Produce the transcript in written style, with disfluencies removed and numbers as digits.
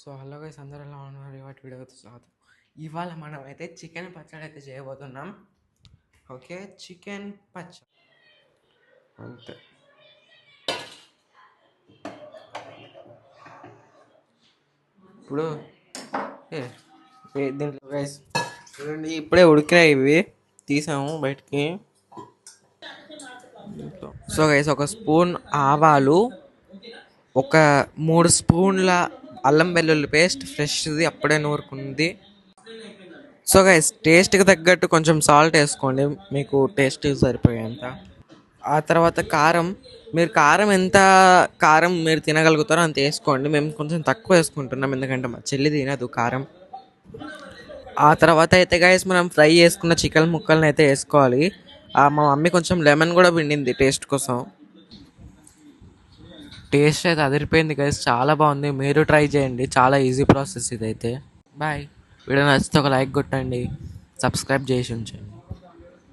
So hello guys, అందరూ ఎలా ఉన్నారు? ఇవాటి వీడియోతో స్వాగతం. ఇవాళ మనం అయితే చికెన్ పచ్చడి అయితే చేయబోతున్నాం. ఓకే, చికెన్ పచ్చడి అంతే. ఇప్పుడు దీంట్లో గైస్ చూడండి, ఇప్పుడే ఉడికినాయి, ఇవి తీసాము బయటికి. సో గైస్, ఒక స్పూన్ ఆవాలు, ఒక 3 స్పూన్ల అల్లం వెల్లుల్లి పేస్ట్, ఫ్రెష్ది అప్పుడే నూరుకుంది. సో గైస్, టేస్ట్కి తగ్గట్టు కొంచెం సాల్ట్ వేసుకోండి, మీకు టేస్ట్ సరిపోయేంత. ఆ తర్వాత కారం, మీరు కారం మీరు తినగలుగుతారో అంత వేసుకోండి. మేము కొంచెం తక్కువ వేసుకుంటున్నాం, ఎందుకంటే మా చెల్లి తినదు కారం. ఆ తర్వాత అయితే గైస్, మనం ఫ్రై చేసుకున్న చికెన్ ముక్కల్ని అయితే వేసుకోవాలి. మా మమ్మీ కొంచెం లెమన్ కూడా పిండింది టేస్ట్ కోసం. టేస్ట్ అయితే అదిరిపోయింది గైస్, చాలా బాగుంది. మీరు ట్రై చేయండి, చాలా ఈజీ ప్రాసెస్ ఇదైతే. బాయ్. వీడియో నచ్చితే ఒక లైక్ కొట్టండి, సబ్స్క్రైబ్ చేసి ఉంచండి.